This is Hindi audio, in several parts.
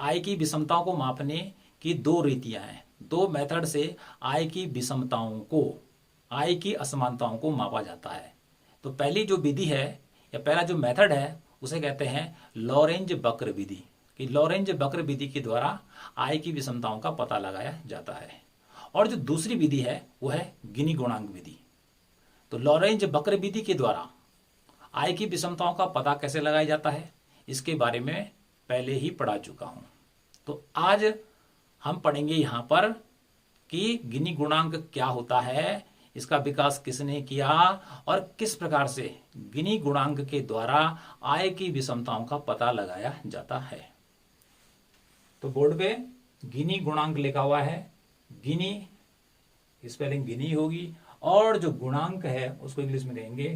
आय की विषमताओं को मापने की दो रीतियां हैं। दो मेथड से आय की विषमताओं को, आय की असमानताओं को मापा जाता है। तो पहली जो विधि है या पहला जो मेथड है उसे कहते हैं लॉरेंज वक्र विधि। कि लॉरेंज वक्र विधि के द्वारा आय की विषमताओं का पता लगाया जाता है। और जो दूसरी विधि है वो है गिनी गुणांक विधि। तो लॉरेंज वक्र विधि के द्वारा आय की विषमताओं का पता कैसे लगाया जाता है इसके बारे में पहले ही पढ़ा चुका हूं। तो आज हम पढ़ेंगे यहां पर कि गिनी गुणांक क्या होता है, इसका विकास किसने किया और किस प्रकार से गिनी गुणांक के द्वारा आय की विषमताओं का पता लगाया जाता है। तो बोर्ड पे गिनी गुणांक लिखा हुआ है। गिनी स्पेलिंग गिनी होगी और जो गुणांक है उसको इंग्लिश में कहेंगे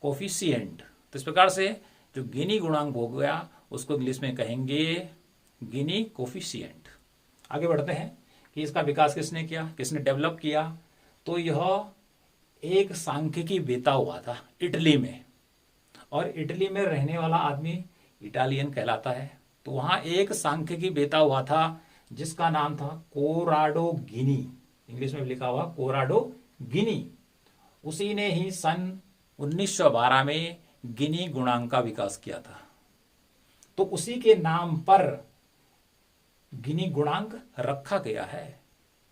कोफिशिएंट। तो इस प्रकार से जो गिनी गुणांक हो गया उसको इंग्लिश में कहेंगे गिनी कोफिशिएंट। आगे बढ़ते हैं कि इसका विकास किसने किया, किसने डेवलप किया। तो यह एक सांख्यिकी वेता हुआ था इटली में, और इटली में रहने वाला आदमी इटालियन कहलाता है। तो वहां एक सांख्यिकी वेता हुआ था जिसका नाम था कोराडो गिनी, इंग्लिश में लिखा हुआ कोराडो गिनी। उसी ने ही सन 1912 में गिनी गुणांक का विकास किया था। तो उसी के नाम पर गिनी गुणांक रखा गया है।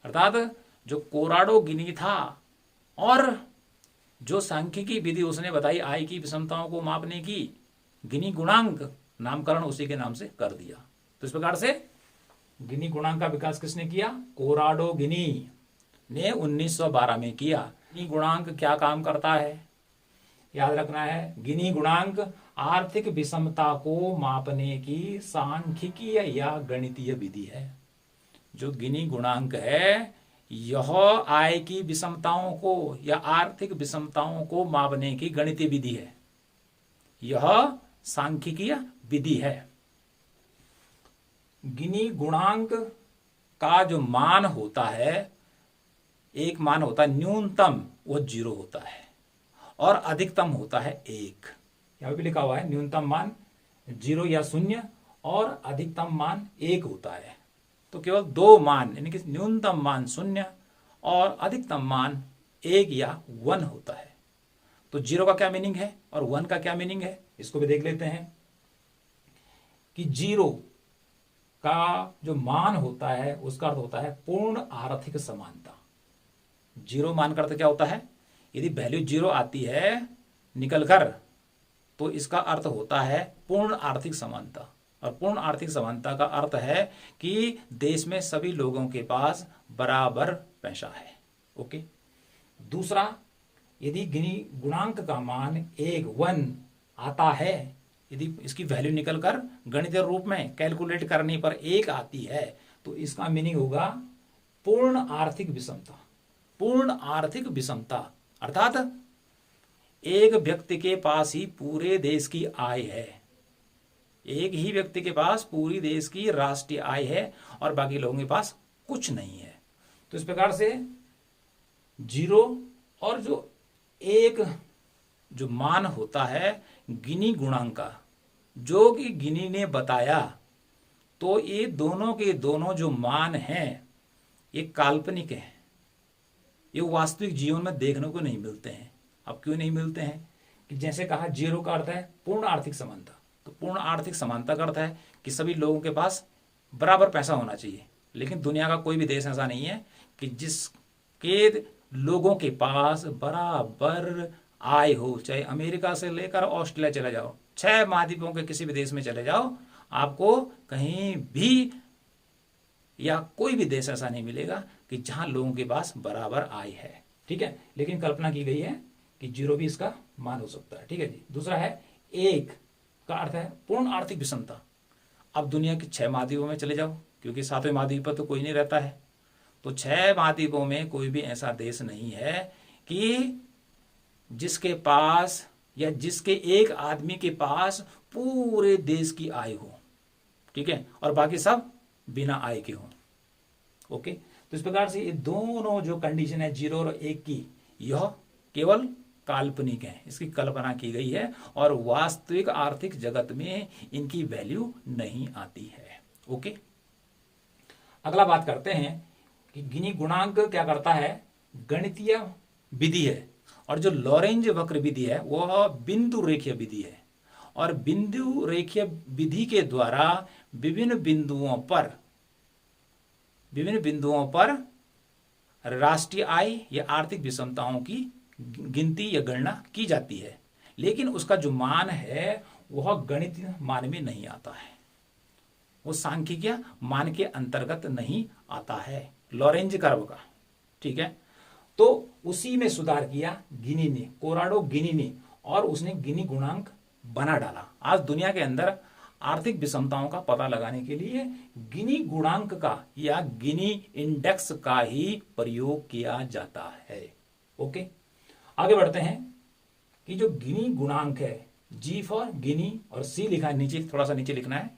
अर्थात जो कोराडो गिनी था और जो सांख्यिकी विधि उसने बताई आय की विषमताओं को मापने की, गिनी गुणांक नामकरण उसी के नाम से कर दिया। तो इस प्रकार से गिनी गुणांक का विकास किसने किया, कोराडो गिनी ने 1912 में किया। गिनी गुणांक क्या काम करता है याद रखना है। गिनी गुणांक आर्थिक विषमता को मापने की सांख्यिकीय या गणितीय विधि है। जो गिनी गुणांक है यह आय की विषमताओं को या आर्थिक विषमताओं को मापने की गणितीय विधि है। यह सांख्यिकीय विधि है। गिनी गुणांक का जो मान होता है, एक मान होता है न्यूनतम, वो 0 होता है और अधिकतम होता है 1। यहां भी लिखा हुआ है न्यूनतम मान 0 या 0 और अधिकतम मान 1 होता है। तो केवल दो मान यानी कि न्यूनतम मान 0 और अधिकतम मान 1 या 1 होता है। तो 0 का क्या मीनिंग है और 1 का क्या मीनिंग है इसको भी देख लेते हैं। कि 0 का जो मान होता है उसका अर्थ होता है पूर्ण आर्थिक समानता। 0 मान का अर्थ क्या होता है, यदि वैल्यू 0 आती है निकल कर तो इसका अर्थ होता है पूर्ण आर्थिक समानता। और पूर्ण आर्थिक समानता का अर्थ है कि देश में सभी लोगों के पास बराबर पैसा है। ओके। दूसरा, यदि गिनी गुणांक का मान 1 आता है, यदि इसकी वैल्यू निकलकर गणितीय रूप में कैलकुलेट करने पर 1 आती है तो इसका मीनिंग होगा पूर्ण आर्थिक विषमता। पूर्ण आर्थिक विषमता अर्थात एक व्यक्ति के पास ही पूरे देश की आय है, एक ही व्यक्ति के पास पूरी देश की राष्ट्रीय आय है और बाकी लोगों के पास कुछ नहीं है। तो इस प्रकार से 0 और जो 1 जो मान होता है गिनी गुणांक का, जो कि गिनी ने बताया, तो ये दोनों के दोनों जो मान हैं ये काल्पनिक हैं, ये वास्तविक जीवन में देखने को नहीं मिलते हैं। अब क्यों नहीं मिलते हैं कि जैसे कहा 0 का अर्थ है पूर्ण आर्थिक समानता। तो पूर्ण आर्थिक समानता का अर्थ है कि सभी लोगों के पास बराबर पैसा होना चाहिए। लेकिन दुनिया का कोई भी देश ऐसा नहीं है कि जिसके लोगों के पास बराबर आय हो। चाहे अमेरिका से लेकर ऑस्ट्रेलिया चले जाओ, 6 महाद्वीपों के किसी भी देश में चले जाओ, आपको कहीं भी या कोई भी देश ऐसा नहीं मिलेगा कि जहां लोगों के पास बराबर आय है। ठीक है, लेकिन कल्पना की गई है कि 0 भी इसका मान हो सकता है। ठीक है जी। दूसरा है 1 का अर्थ है पूर्ण आर्थिक विषमता। अब दुनिया के 6 महाद्वीपों में चले जाओ, क्योंकि 7वें महाद्वीप पर तो कोई नहीं रहता है, तो 6 महाद्वीपों में कोई भी ऐसा देश नहीं है कि जिसके पास या जिसके एक आदमी के पास पूरे देश की आय हो। ठीक है, और बाकी सब बिना आय के हो। ओके। तो इस प्रकार से ये दोनों जो कंडीशन है 0 और 1 की, यह केवल काल्पनिक है, इसकी कल्पना की गई है और वास्तविक आर्थिक जगत में इनकी वैल्यू नहीं आती है। ओके, अगला बात करते हैं कि गिनी गुणांक क्या करता है, गणितीय विधि है, और जो लॉरेंज वक्र विधि है वह बिंदु रेखीय विधि है, और बिंदु रेखीय विधि के द्वारा विभिन्न बिंदुओं पर राष्ट्रीय आय या आर्थिक विषमताओं की गिनती या गणना की जाती है, लेकिन उसका जो मान है वह गणितीय मान में नहीं आता है, वो सांख्यिकीय मान के अंतर्गत नहीं आता है लॉरेंज कर्व का। ठीक है, तो उसी में सुधार किया गिनी ने, कोराडो गिनी ने, और उसने गिनी गुणांक बना डाला। आज दुनिया के अंदर आर्थिक विषमताओं का पता लगाने के लिए गिनी गुणांक का या गिनी इंडेक्स का ही प्रयोग किया जाता है। ओके, आगे बढ़ते हैं कि जो गिनी गुणांक है, जी फॉर गिनी और सी लिखा है नीचे, थोड़ा सा नीचे लिखना है,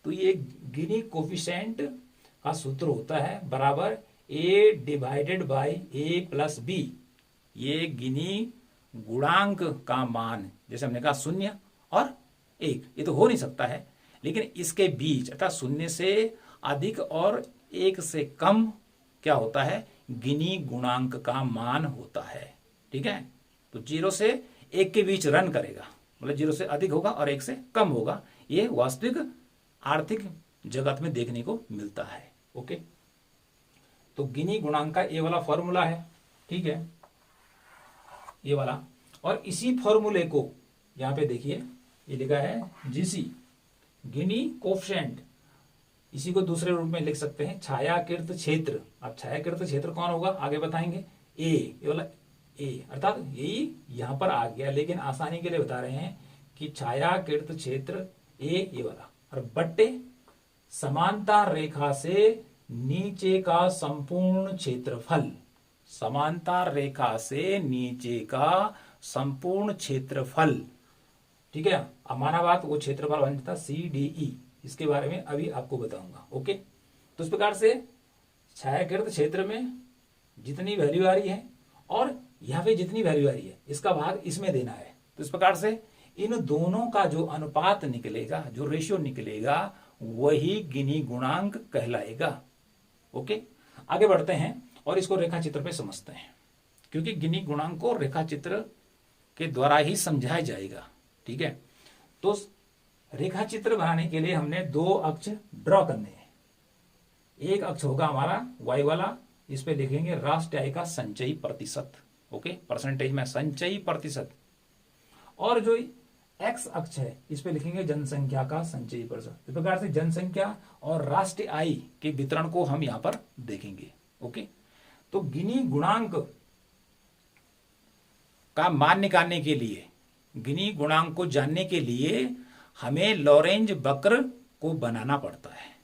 तो ये गिनी कोफिशिएंट का सूत्र होता है बराबर A divided by A plus B. ये गिनी गुणांक का मान, जैसे हमने कहा 0 और 1, ये तो हो नहीं सकता है, लेकिन इसके बीच अर्थात 0 से अधिक और 1 से कम क्या होता है, गिनी गुणांक का मान होता है। ठीक है, तो 0 से 1 के बीच रन करेगा, मतलब 0 से अधिक होगा और 1 से कम होगा। ये वास्तविक आर्थिक जगत में देखने को मिलता है। ओके, तो गिनी गुणांक का ये वाला फॉर्मूला है, ठीक है, ये वाला, और इसी फॉर्मूले को यहां पे देखिए ये लिखा है जीसी, गिनी कोफिशिएंट। इसी को दूसरे रूप में लिख सकते हैं छायाकृत क्षेत्र। अब छायाकृत क्षेत्र कौन होगा आगे बताएंगे, ए, ये वाला ए, अर्थात यही यहां पर आ गया, लेकिन आसानी के लिए बता रहे हैं कि छायाकृत क्षेत्र ए, ये वाला, और बट्टे समांतर रेखा से नीचे का संपूर्ण क्षेत्रफल, समांतर रेखा से नीचे का संपूर्ण क्षेत्रफल। ठीक है, अब माना बात वो क्षेत्रफल बन जाता CDE, इसके बारे में अभी आपको बताऊंगा। ओके, तो इस प्रकार से छायाकृत क्षेत्र में जितनी वैल्यू आ रही है और यहां पे जितनी वैल्यू आ रही है, इसका भाग इसमें देना है। तो इस प्रकार से इन दोनों का जो अनुपात निकलेगा, जो रेशियो निकलेगा, वही गिनी गुणांक कहलाएगा। ओके, आगे बढ़ते हैं और इसको रेखा चित्र पे समझते हैं, क्योंकि गिनी गुणांक को रेखा चित्र के द्वारा ही समझाया जाएगा। ठीक है, तो रेखा चित्र बनाने के लिए हमने 2 अक्ष ड्रॉ करने हैं। एक अक्ष होगा हमारा वाई वाला, इस पे लिखेंगे राष्ट्रीय आय का संचयी प्रतिशत, ओके, परसेंटेज में संचयी प्रतिशत, और जो एक्स अक्ष है इस पे लिखेंगे जनसंख्या का संचयी प्रतिशत। इस प्रकार से जनसंख्या और राष्ट्रीय आय के वितरण को हम यहां पर देखेंगे। ओके, तो गिनी गुणांक का मान निकालने के लिए, गिनी गुणांक को जानने के लिए हमें लॉरेंज वक्र को बनाना पड़ता है।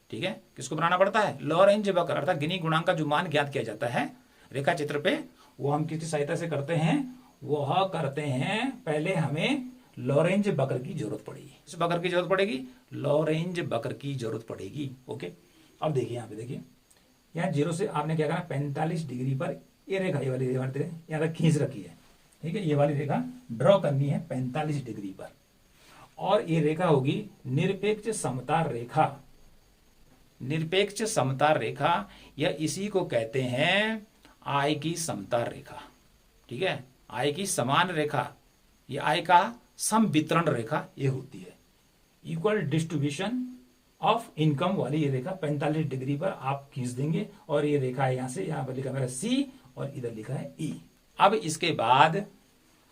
ठीक है, किसको बनाना पड़ता है, लॉरेंज वक्र, अर्थात गिनी गुणांक का जो मान ज्ञात किया जाता है रेखा चित्र पे, वो हम किसकी सहायता से करते हैं, वह करते हैं पहले हमें लॉरेंज वक्र की जरूरत पड़ेगी। इस वक्र की जरूरत पड़ेगी, लॉरेंज वक्र की जरूरत पड़ेगी। ओके, अब देखिए यहाँ पे देखिए, यहाँ 0 से आपने क्या करना, 45 डिग्री पर ये रेखा, ये वाली रेखा यहाँ तक खींच रखी है। ठीक है, ये वाली रेखा ड्रॉ करनी है 45 डिग्री पर, और ये रेखा होगी निरपेक्ष समता रेखा। निरपेक्ष समता रेखा, या इसी को कहते हैं आय की समता रेखा। ठीक है, आय की समान रेखा, ये आय का सम वितरण रेखा ये होती है। इक्वल डिस्ट्रीब्यूशन ऑफ इनकम वाली ये रेखा 45 डिग्री पर आप खींच देंगे, और ये रेखा यहां से यहां पर लिखा है C और इधर लिखा है E। अब इसके बाद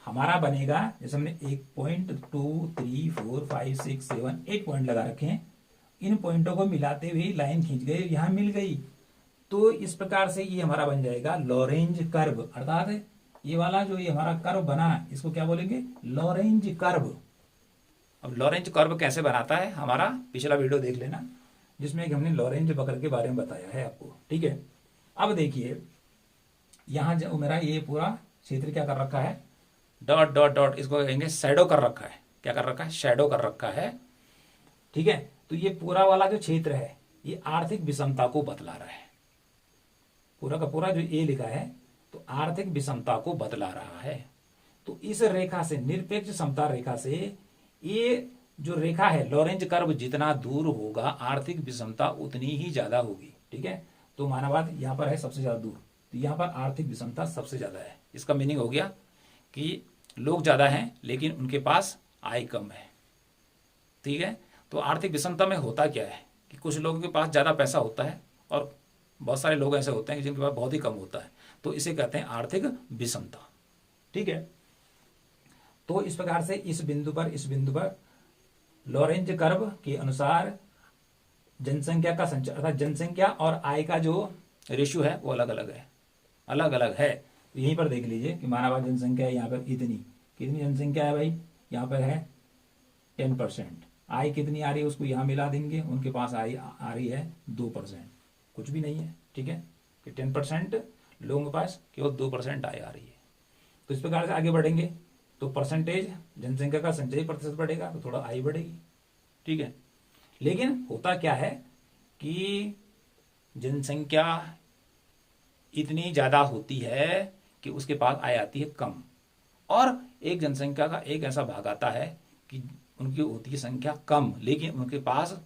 हमारा बनेगा, जैसे हमने 1 पॉइंट 2 3 4 5 6 7 8 पॉइंट लगा रखे हैं, इन पॉइंटों को मिलाते हुए लाइन खींच गए, यहां मिल गई, तो इस प्रकार से ये हमारा बन जाएगा लॉरेंज कर्व। अर्थात ये वाला जो ये हमारा कर्व बना, इसको क्या बोलेंगे, लॉरेंज कर्व। अब लॉरेंज कर्व कैसे बनाता है, हमारा पिछला वीडियो देख लेना, जिसमें हमने लॉरेंज वक्र के बारे में बताया है आपको। ठीक है, अब देखिए यहां जो मेरा ये पूरा क्षेत्र क्या कर रखा है, डॉट डॉट डॉट, इसको कहेंगे शैडो कर रखा है। क्या कर रखा है, शैडो कर रखा है। ठीक है, तो ये पूरा वाला जो क्षेत्र है ये आर्थिक विषमता को बतला रहा है। पूरा का पूरा जो ए लिखा है तो आर्थिक विषमता को बतला रहा है। तो इस रेखा से, निरपेक्ष समता रेखा से, ये जो रेखा है लॉरेंज कर्व जितना दूर होगा आर्थिक विषमता उतनी ही ज्यादा होगी। ठीक है, तो माना बात यहाँ पर है सबसे ज्यादा दूर, तो यहाँ पर आर्थिक विषमता सबसे ज्यादा है। इसका मीनिंग हो गया कि लोग ज्यादा हैं लेकिन उनके पास आय कम है। ठीक है, तो आर्थिक विषमता में होता क्या है कि कुछ लोगों के पास ज्यादा पैसा होता है और बहुत सारे लोग ऐसे होते हैं कि जिनके पास बहुत ही कम होता है, तो इसे कहते हैं आर्थिक विषमता। ठीक है, तो इस प्रकार से इस बिंदु पर लॉरेंज कर्व के अनुसार जनसंख्या का संचार अर्थात जनसंख्या और आय का जो रेशियो है वो अलग अलग है। तो यहीं पर देख लीजिए कि मानव जनसंख्या है यहाँ पर कितनी जनसंख्या है भाई, यहाँ पर है 10%। आय कितनी आ रही है उसको यहाँ मिला देंगे, उनके पास आय आ रही है 2%, कुछ भी नहीं है। ठीक है, कि 10% लोगों के पास केवल 2% आय आ रही है। तो इस प्रकार से आगे बढ़ेंगे तो परसेंटेज जनसंख्या का संचयी प्रतिशत बढ़ेगा तो थोड़ा आय बढ़ेगी। ठीक है, लेकिन होता क्या है कि जनसंख्या इतनी ज्यादा होती है कि उसके पास आय आती है कम, और एक जनसंख्या का एक ऐसा भाग आता है कि उनकी होती है संख्या कम लेकिन उनके पास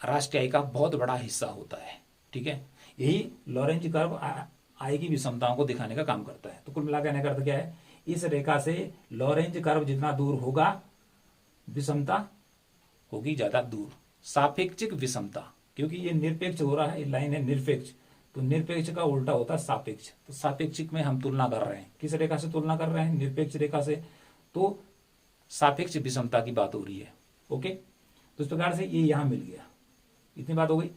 राष्ट्रीय आय का बहुत बड़ा हिस्सा होता है। ठीक है, यही लॉरेंज कर्व आय की विषमताओं को दिखाने का काम करता है। तो कुल मिलाकर कहने का अर्थ क्या है, इस रेखा से लॉरेंज कर्व जितना दूर होगा विषमता होगी ज्यादा दूर। सापेक्षिक विषमता, क्योंकि ये निरपेक्ष हो रहा है, ये लाइन है निरपेक्ष, तो निरपेक्ष का उल्टा होता है सापेक्ष। तो सापेक्षिक में हम तुलना कर रहे हैं, किस रेखा से तुलना कर रहे हैं, निरपेक्ष रेखा से, तो सापेक्ष विषमता की बात हो रही है। ओके, तो इस प्रकार से ये यहां मिल गया, इतनी बात हो गई।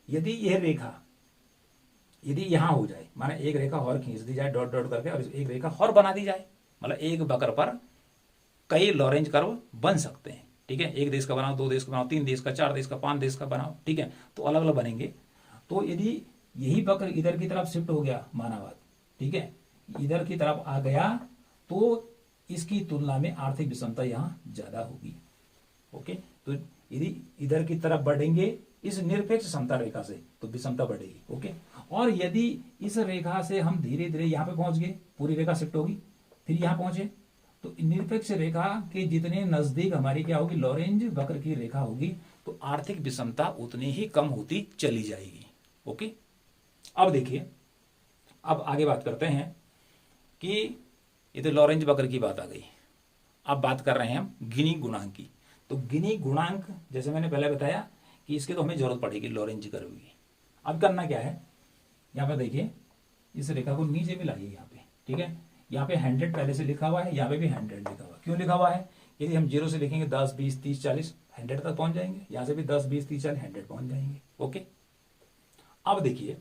यदि यह रेखा यदि यहां हो जाए, माना एक रेखा और खींच दी जाए डॉट डॉट करके और एक रेखा और बना दी जाए, मतलब एक वक्र पर कई लॉरेंज कर्व बन सकते हैं। ठीक है, एक देश का बनाओ, दो देश का बनाओ, तीन देश का, चार देश का, पांच देश का बनाओ। ठीक है, तो अलग अलग बनेंगे। तो यदि यही वक्र इधर की तरफ शिफ्ट हो गया मानावाद, ठीक है, इधर की तरफ आ गया तो इसकी तुलना में आर्थिक विषमता यहां ज्यादा होगी। ओके, तो यदि इधर की तरफ बढ़ेंगे इस निरपेक्ष समता रेखा से तो विषमता बढ़ेगी। ओके, और यदि इस रेखा से हम धीरे धीरे यहां पे पहुंच गए, पूरी रेखा शिफ्ट होगी, फिर यहां पहुंचे तो निरपेक्ष रेखा के जितने नजदीक हमारी क्या होगी, लॉरेंज वक्र की रेखा होगी, तो आर्थिक विषमता उतनी ही कम होती चली जाएगी। ओके, अब देखिए, अब आगे बात करते हैं कि ये तो लॉरेंज वक्र की बात आ गई। अब बात कर रहे हैं हम गिनी गुणांक की। तो गिनी गुणांक जैसे मैंने पहले बताया कि इसके तो हमें जरूरत पड़ेगी लॉरेंज कर्व की। अब करना क्या है, यहाँ पे देखिए इस रेखा को नीचे भी लाइए यहाँ पे। ठीक है, यहाँ पे 100 पहले से लिखा हुआ है, यहाँ पे भी 100 लिखा हुआ है। क्यों लिखा हुआ है, यदि हम 0 से लिखेंगे 10 20 30 40 100 तक पहुंच जाएंगे, यहाँ से भी 10 20 30 40 100 पहुंच जाएंगे। ओके, अब देखिए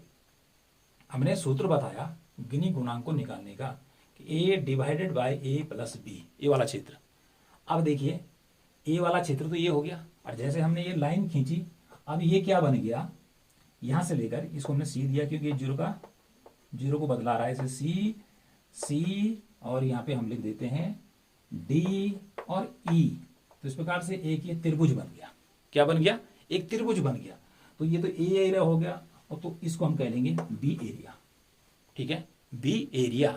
हमने सूत्र बताया गिनी गुणांक को निकालने का कि a divided by a plus B, ये वाला क्षेत्र। अब देखिए ए वाला क्षेत्र तो ये हो गया, और जैसे हमने ये लाइन खींची अब ये क्या बन गया, यहां से लेकर इसको हमने सी दिया क्योंकि जीरो को बदला रहा है, इसे सी और यहाँ पे हम लिख देते हैं डी और ई। तो इस प्रकार से एक ये त्रिभुज बन गया। क्या बन गया, एक त्रिभुज बन गया। तो ये तो ए एरिया हो गया, और तो इसको हम कह लेंगे बी एरिया। ठीक है, बी एरिया।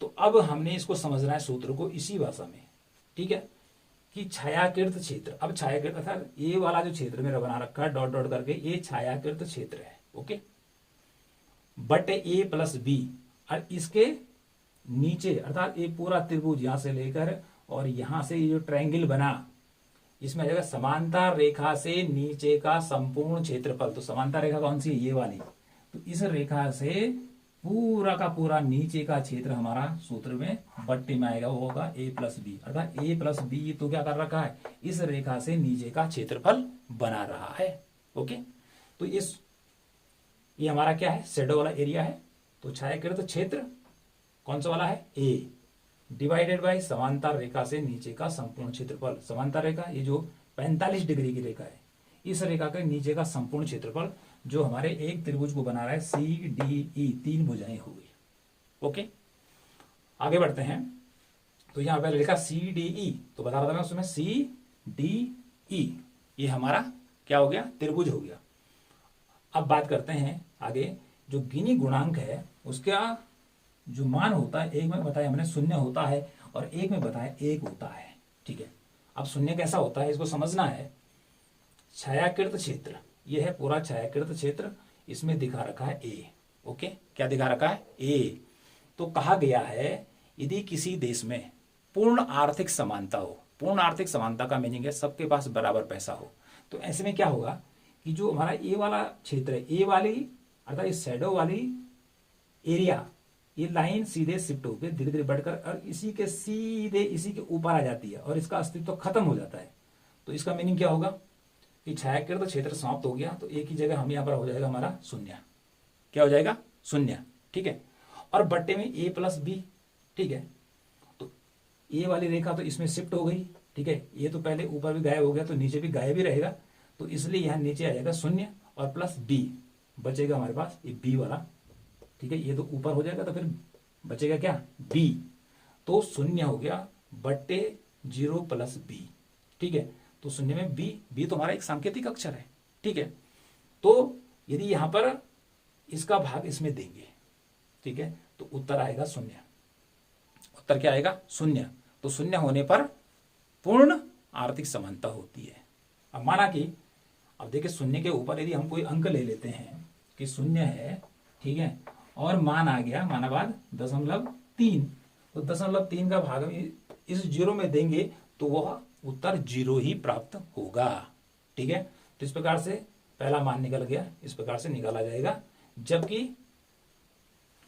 तो अब हमने इसको समझना है सूत्र को इसी भाषा में। ठीक है, कि छायाकृत क्षेत्र, अब छायाकृत अर्थात ये वाला जो क्षेत्र मेरा बना रखा है डॉट डॉट करके, ये छायाकृत क्षेत्र है। ओके, बटे ए प्लस बी, और इसके नीचे अर्थात ये पूरा त्रिभुज यहां से लेकर और यहां से ये जो ट्रायंगल बना, इसमें जगह समांतर रेखा से नीचे का संपूर्ण क्षेत्रफल। तो समांतर रेखा कौन सी है, ये वाली। तो इस रेखा से पूरा का पूरा नीचे का क्षेत्र हमारा सूत्र में बट्टे में आएगा, वो होगा a प्लस बी, अर्थात a प्लस बी तो क्या कर रखा है, इस रेखा से नीचे का क्षेत्रफल बना रहा है। ओके, तो ये हमारा क्या है, शैडो वाला एरिया है। तो छायाकृत क्षेत्र कौन सा वाला है, a डिवाइडेड बाय समांतर रेखा से नीचे का संपूर्ण क्षेत्रफल। समांतर रेखा ये जो 45 डिग्री की रेखा है, इस रेखा के नीचे का संपूर्ण क्षेत्रफल जो हमारे एक त्रिभुज को बना रहा है सी डी ई, 3 भुजाएं हो गई। ओके, आगे बढ़ते हैं। तो यहां पर लिखा सी डी ई, तो बता रहा था मैं उसमें सी डी ई, ये हमारा क्या हो गया, त्रिभुज हो गया। अब बात करते हैं आगे, जो गिनी गुणांक है उसका जो मान होता है, एक में बताया हमने 0 होता है और एक में बताया 1 होता है। ठीक है, अब शून्य कैसा होता है इसको समझना है। छायाकृत क्षेत्र, ये है पूरा छायाकृत क्षेत्र, इसमें दिखा रखा है ए। ओके, क्या दिखा रखा है? ए। तो कहा गया है यदि किसी देश में पूर्ण आर्थिक समानता हो, पूर्ण आर्थिक समानता का मीनिंग है सबके पास बराबर पैसा हो, तो ऐसे में क्या होगा कि जो हमारा ए वाला क्षेत्र है, ए वाली अर्थात इस शैडो वाली एरिया, ये लाइन सीधे शिफ्ट होकर धीरे धीरे बढ़कर और इसी के सीधे इसी के ऊपर आ जाती है और इसका अस्तित्व तो खत्म हो जाता है। तो इसका मीनिंग क्या होगा कि छायाकृत क्षेत्र समाप्त हो गया, तो एक ही जगह हम यहाँ पर हो जाएगा हमारा शून्य। क्या हो जाएगा? शून्य। ठीक है। और बट्टे में ए प्लस बी। ठीक है, तो ए वाली रेखा तो इसमें शिफ्ट हो गई। ठीक है, ये तो पहले ऊपर भी गायब हो गया तो नीचे भी गायब ही रहेगा, तो इसलिए यहाँ नीचे आ जाएगा शून्य और प्लस बी, बचेगा हमारे पास ये बी वाला। ठीक है, ये तो ऊपर हो जाएगा तो फिर बचेगा क्या? बी। तो शून्य हो गया बट्टे 0 प्लस बी। ठीक है, तो शून्य में बी तो हमारा एक सांकेतिक अक्षर है। ठीक है, तो यदि यहां पर इसका भाग इसमें देंगे, ठीक है, तो उत्तर आएगा शून्य। उत्तर क्या आएगा? शून्य। तो शून्य होने पर पूर्ण आर्थिक समानता होती है। अब माना कि अब देखिए शून्य के ऊपर यदि हम कोई अंक ले लेते हैं कि शून्य है, ठीक है, और मान आ गया, माना बाद 0.3, तो 0.3 का भाग इस 0 में देंगे तो वह उत्तर 0 ही प्राप्त होगा। ठीक है, तो इस प्रकार से पहला मान निकल गया, इस प्रकार से निकाला जाएगा, जबकि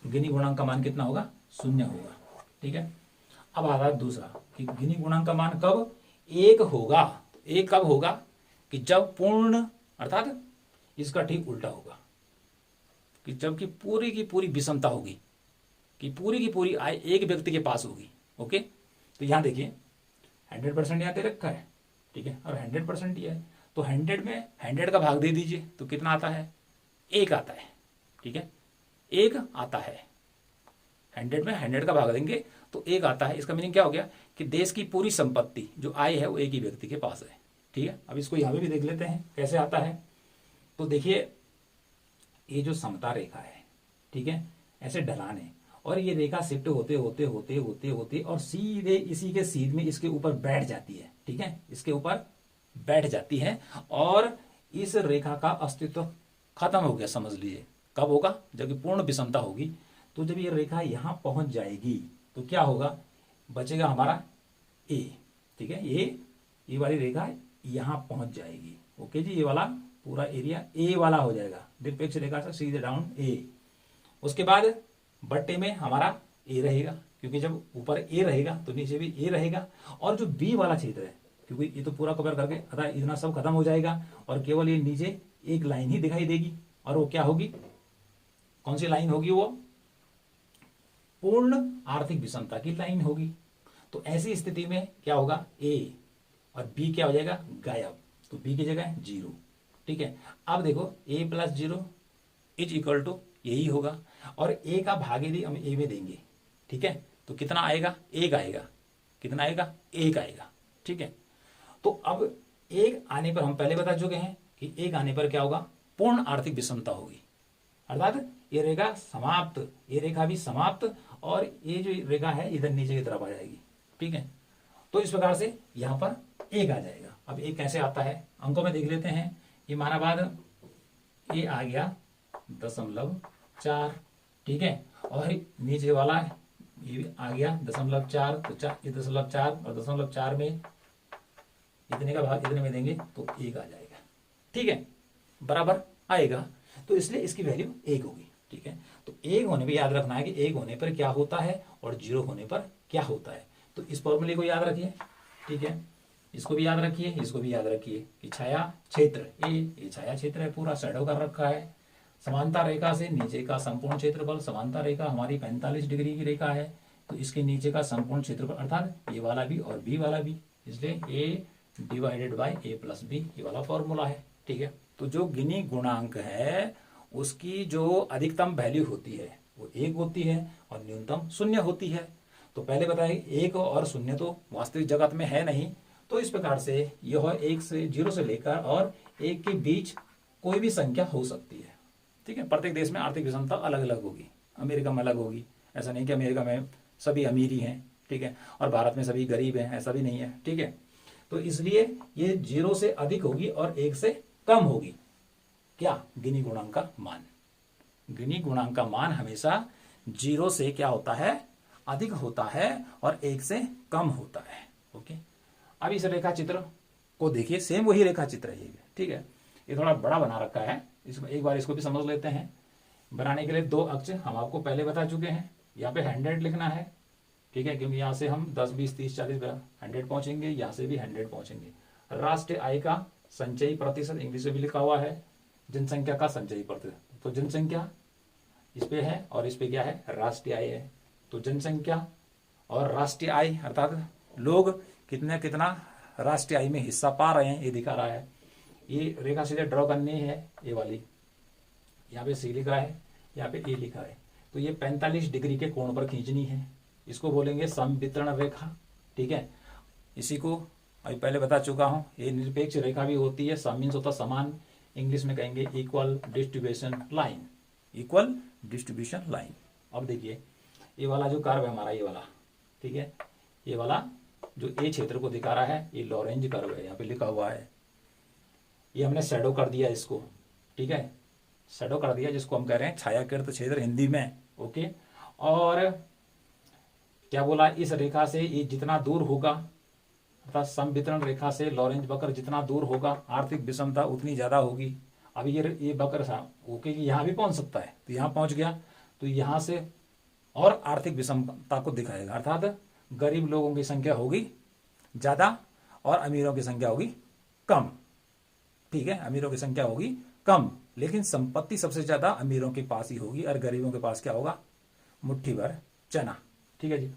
गिनी गुणांक का मान कितना होगा? शून्य होगा। ठीक है, अब आता है दूसरा कि गिनी गुणांक का मान कब 1 होगा। तो 1 कब होगा? कि जब पूर्ण अर्थात इसका ठीक उल्टा होगा, कि जबकि पूरी की पूरी विषमता होगी, कि पूरी की पूरी आय एक व्यक्ति के पास होगी। ओके, तो यहां देखिए 100% यहाँ दे रखा है। ठीक है, और 100% ये है, तो 100 में 100 का भाग दे दीजिए तो कितना आता है? 1 आता है। ठीक है, 1 आता है। 100 में 100 का भाग देंगे तो 1 आता है। इसका मीनिंग क्या हो गया कि देश की पूरी संपत्ति जो आय है वो एक ही व्यक्ति के पास है। ठीक है, अब इसको यहाँ पे भी देख लेते हैं कैसे आता है। तो देखिए ये जो समता रेखा है, ठीक है, ऐसे ढलान है और ये रेखा शिफ्ट होते होते होते होते होते और सीधे इसी के सीध में इसके ऊपर बैठ जाती है। ठीक है, इसके ऊपर बैठ जाती है और इस रेखा का अस्तित्व खत्म हो गया, समझ लीजिए। कब होगा? जबकि पूर्ण विषमता होगी। तो जब ये रेखा यहां पहुंच जाएगी तो क्या होगा? बचेगा हमारा ए। ठीक है, ये वाली रेखा यहां पहुंच जाएगी। ओके जी, ये वाला पूरा एरिया ए वाला हो जाएगा, निरपेक्ष रेखा से सीधे डाउन ए। उसके बाद बट्टे में हमारा ए रहेगा, क्योंकि जब ऊपर ए रहेगा तो नीचे भी ए रहेगा। और जो बी वाला क्षेत्र है, क्योंकि ये तो पूरा कवर करके अतः इतना सब खत्म हो जाएगा और केवल ये नीचे एक लाइन ही दिखाई देगी, और वो क्या होगी? कौन सी लाइन होगी? वो पूर्ण आर्थिक विषमता की लाइन होगी। तो ऐसी स्थिति में क्या होगा? ए और बी क्या हो जाएगा? गायब। तो बी की जगह 0। ठीक है, अब देखो a plus 0 is equal to यही होगा, और a का भाग यदि हम a में देंगे, ठीक है, तो कितना आएगा? 1 आएगा। कितना आएगा? 1 आएगा। ठीक है, तो अब 1 आने पर हम पहले बता चुके हैं कि 1 आने पर क्या होगा? पूर्ण आर्थिक विषमता होगी, अर्थात ये रेखा समाप्त, ये रेखा भी समाप्त, और ये जो रेखा है इधर नीचे की तरफ आ जाएगी। ठीक है, तो इस प्रकार से यहां पर 1 आ जाएगा। अब 1 कैसे आता है? अंकों में देख लेते हैं। ये माना बाद ये आ गया 0.4। ठीक है, और नीचे वाला ये भी आ गया 0.4। तो ये 0.4 और 0.4 में इतने का भाग इतने में देंगे तो 1 आ जाएगा। ठीक है, बराबर आएगा, तो इसलिए इसकी वैल्यू 1 होगी। ठीक है, तो 1 होने पर याद रखना है कि 1 होने पर क्या होता है और 0 होने पर क्या होता है। तो इस फॉर्मूले को याद रखिए। ठीक है, इसको भी याद रखिए, इसको भी याद रखिए कि छाया क्षेत्र ये छाया क्षेत्र है, पूरा शैडो कर रखा है। समानता रेखा से नीचे का संपूर्ण क्षेत्रफल, समानता रेखा हमारी 45 डिग्री की रेखा है, तो इसके नीचे का संपूर्ण क्षेत्रफल अर्थात ए वाला भी और बी वाला भी, इसलिए A divided by A plus B, ये वाला फॉर्मूला है। ठीक है, तो जो गिनी गुणांक है उसकी जो अधिकतम वैल्यू होती है वो 1 होती है और न्यूनतम 0 होती है। तो पहले बताए 1 और 0 तो वास्तविक जगत में है नहीं, तो इस प्रकार से यह 1 से 0 से लेकर और 1 के बीच कोई भी संख्या हो सकती है। ठीक है, प्रत्येक देश में आर्थिक विषमता अलग अलग होगी, अमेरिका में अलग होगी, ऐसा नहीं कि अमेरिका में सभी अमीर ही हैं। ठीक है, और भारत में सभी गरीब हैं, ऐसा भी नहीं है। ठीक है, तो इसलिए ये 0 से अधिक होगी और 1 से कम होगी। क्या? गिनी गुणांक का मान। गिनी गुणांक का मान हमेशा 0 से क्या होता है? अधिक होता है और 1 से कम होता है। ओके, अब इस रेखा चित्र को देखिए, सेम वही रेखा चित्र है ये, ठीक है। ये थोड़ा बड़ा बना रखा है, इसको एक बार इसको भी समझ लेते हैं। बनाने के लिए 2 अक्ष हम आपको पहले बता चुके हैं। यहाँ पे 100 लिखना है, ठीक है, क्योंकि यहाँ से हम 10, 20, 30, 40, 100 पहुंचेंगे, यहाँ से भी 100 पहुंचेंगे। राष्ट्रीय आय का संचयी प्रतिशत इंग्लिश में भी लिखा हुआ है, जनसंख्या का संचयी प्रतिशत। तो जनसंख्या इस पे है और इस पे क्या है? राष्ट्रीय आय है। तो जनसंख्या और राष्ट्रीय आय अर्थात लोग कितना कितना राष्ट्रीय आय में हिस्सा पा रहे हैं, ये दिखा रहा है। ये रेखा सीधे ड्रॉ करनी है, ये वाली। यहाँ पे सी लिखा है, यहाँ पे ए लिखा है। तो ये 45 डिग्री के कोण पर खींचनी है, इसको बोलेंगे समवितरण रेखा, ठीक है। इसी को अभी पहले बता चुका हूं, ये निरपेक्ष रेखा भी होती है। सम मीन्स होता समान, इंग्लिश में कहेंगे equal distribution line, equal distribution line. अब देखिए ये वाला जो कर्व है हमारा, ये वाला, ठीक है, ये वाला जो ए क्षेत्र को दिखा रहा है, ये लॉरेंज कर्व है, यहाँ पे लिखा हुआ है। ये हमने शैडो कर दिया इसको, ठीक है, शैडो कर दिया, जिसको हम कह रहे हैं छायाकृत क्षेत्र हिंदी में। ओके, और क्या बोला? इस रेखा से ये जितना दूर होगा, अर्थात समवितरण रेखा से लॉरेंज वक्र जितना दूर होगा, आर्थिक विषमता उतनी ज्यादा होगी। अब ये वक्र था ओके, यहाँ भी पहुंच सकता है, तो यहाँ पहुंच गया, तो यहाँ से और आर्थिक विषमता को दिखाएगा, अर्थात गरीब लोगों की संख्या होगी ज्यादा और अमीरों की संख्या होगी कम, ठीक है, अमीरों की संख्या होगी कम, लेकिन संपत्ति सबसे ज्यादा अमीरों के पास ही होगी और गरीबों के पास क्या होगा? मुट्ठी भर चना, ठीक है जी।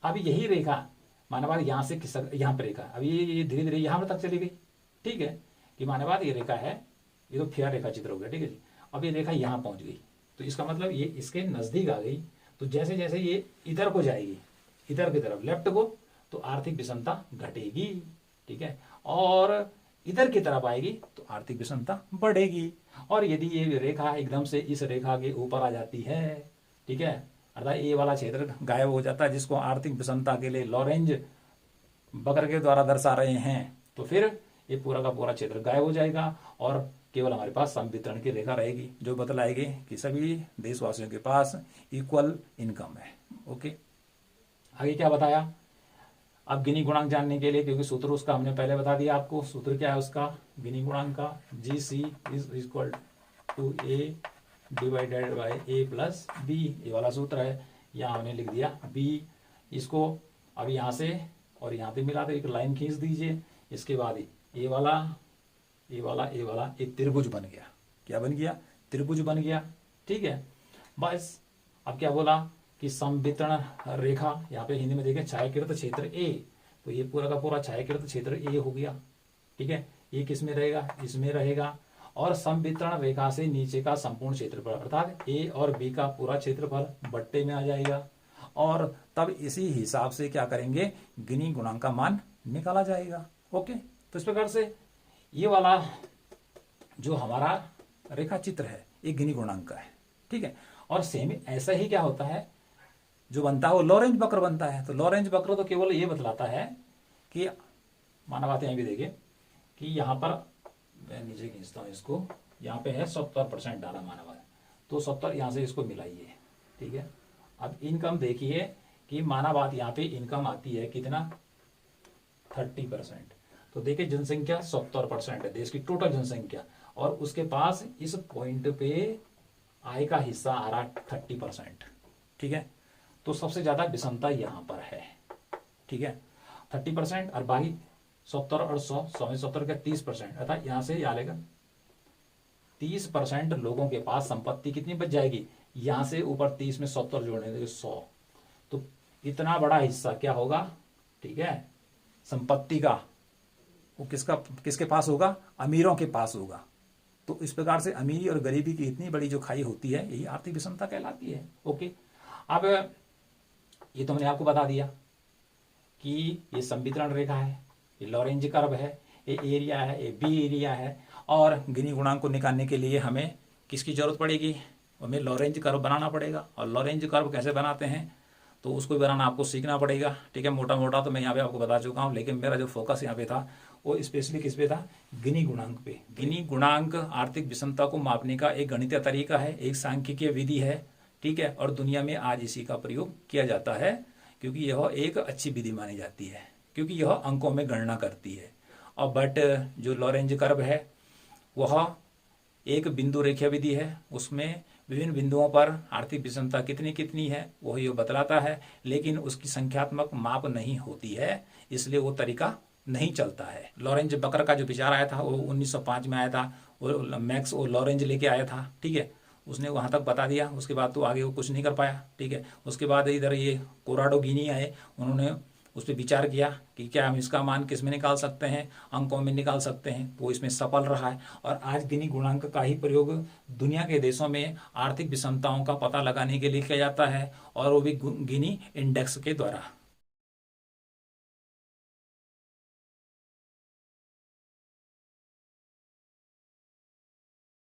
अब यही रेखा माने बाद यहाँ से यहाँ पे रेखा, अब ये धीरे धीरे यहाँ तक चली गई, ठीक है, कि माने बाद ये रेखा है, ये तो फेयर रेखा चित्र हो गया, ठीक है जी। अब ये रेखा यहाँ पहुंच गई, तो इसका मतलब ये इसके नजदीक आ गई। तो जैसे जैसे ये इधर को जाएगी, इधर की तरफ लेफ्ट को, तो आर्थिक विषमता घटेगी, ठीक है, और इधर की तरफ आएगी तो आर्थिक विषमता बढ़ेगी। और यदि ये रेखा एकदम से इस रेखा के ऊपर आ जाती है, ठीक है, अर्थात ये वाला क्षेत्र गायब हो जाता है, जिसको आर्थिक विषमता के लिए लॉरेंज वक्र के द्वारा दर्शा रहे हैं, तो फिर ये पूरा का पूरा क्षेत्र गायब हो जाएगा और केवल हमारे पास समवितरण की रेखा रहेगी, जो बतलाएगी कि सभी देशवासियों के पास इक्वल इनकम है। ओके, आगे क्या बताया? अब गिनी गुणांक जानने के लिए, क्योंकि सूत्र उसका हमने पहले बता दिया आपको, सूत्र क्या है उसका? गिनी गुणांक का GC is equal to A divided by A plus B, ये वाला सूत्र है। यहाँ हमने लिख दिया B, इसको अब यहाँ से और यहाँ पे मिला, तो एक लाइन खींच दीजिए। इसके बाद ये वाला, ये वाला, ये वाला एक त्रिभुज बन गया। क्या बन गया? त्रिभुज बन गया, ठीक है। बस अब क्या बोला कि समवितरण रेखा, यहाँ पे हिंदी में देखें छायाकृत क्षेत्र A, तो ये पूरा का पूरा छायाकृत क्षेत्र A हो गया, ठीक है। ये किस में रहेगा? इसमें रहेगा। और समवितरण रेखा से नीचे का संपूर्ण क्षेत्रफल, अर्थात A और B का पूरा क्षेत्रफल बट्टे में आ जाएगा, और तब इसी हिसाब से क्या करेंगे? गिनी गुणांक का मान निकाला जाएगा। ओके, तो इस प्रकार से ये वाला जो हमारा रेखा चित्र है ये गिनी गुणांक का है, ठीक है। और सेम ऐसा ही क्या होता है जो बनता है वो लॉरेंज वक्र बनता है। तो लॉरेंज वक्र तो केवल ये बतलाता है कि माना बात यहीं भी देखिए कि यहाँ पर मैं नीचे खींचता हूँ इसको, यहाँ पे है 70% डाला माना बात, तो 70 यहाँ से इसको मिलाइए, ठीक है। अब इनकम देखिए कि माना बात यहाँ पे इनकम आती है कितना? 30%। तो देखिए जनसंख्या 70% है, देश की टोटल जनसंख्या, और उसके पास इस पॉइंट पे आय का हिस्सा आ रहा 30%, ठीक है। तो सबसे ज्यादा विषमता यहाँ पर है, ठीक है, 30%, और बाकी 70 और 100, 100 में 70 का 30%, अर्थात यहाँ से यहाँ लेगा 30% लोगों के पास संपत्ति कितनी बच जाएगी? यहाँ से ऊपर 30 में 70 जोड़ने देंगे 100, तो इतना बड़ा हिस्सा क्या होगा? ठीक है, संपत्ति का वो किसके पास होगा? अमीरों के पास होगा। तो इस प्रकार से अमीरी और गरीबी की इतनी बड़ी जो खाई होती है, यही आर्थिक विषमता कहलाती है। ओके, अब ये तो मैंने आपको बता दिया कि ये संवितरण रेखा है, ये लॉरेंज कर्व है, ये एरिया है, ये बी एरिया है, और गिनी गुणांक को निकालने के लिए हमें किसकी जरूरत पड़ेगी? हमें लॉरेंज कर्व बनाना पड़ेगा। और लॉरेंज कर्व कैसे बनाते हैं? तो उसको भी बनाना आपको सीखना पड़ेगा। ठीक है, मोटा मोटा तो मैं यहाँ पे आपको बता चुका हूँ, लेकिन मेरा जो फोकस यहाँ पे था वो स्पेशली किस पे था, गिनी गुणांक पे। गिनी गुणांक आर्थिक विषमता को मापने का एक गणितीय तरीका है, एक सांख्यिकीय विधि है। ठीक है, और दुनिया में आज इसी का प्रयोग किया जाता है, क्योंकि यह एक अच्छी विधि मानी जाती है, क्योंकि यह अंकों में गणना करती है। और बट जो लॉरेंज कर्व है वह एक बिंदु रेखा विधि है, उसमें विभिन्न बिंदुओं पर आर्थिक विषमता कितनी कितनी है वह ये बतलाता है, लेकिन उसकी संख्यात्मक माप नहीं होती है, इसलिए वो तरीका नहीं चलता है। लॉरेंज बकर का जो विचार आया था वो 1905 में आया था, वो मैक्स वो लॉरेंज लेके आया था। ठीक है, उसने वहाँ तक बता दिया, उसके बाद तो आगे वो कुछ नहीं कर पाया। ठीक है, उसके बाद इधर ये कोराडो गिनी आए, उन्होंने उस पर विचार किया कि क्या हम इसका मान किस में निकाल सकते हैं, अंकों में निकाल सकते हैं, तो इसमें सफल रहा है। और आज गिनी गुणांक का ही प्रयोग दुनिया के देशों में आर्थिक विषमताओं का पता लगाने के लिए किया जाता है, और वो भी गिनी इंडेक्स के द्वारा।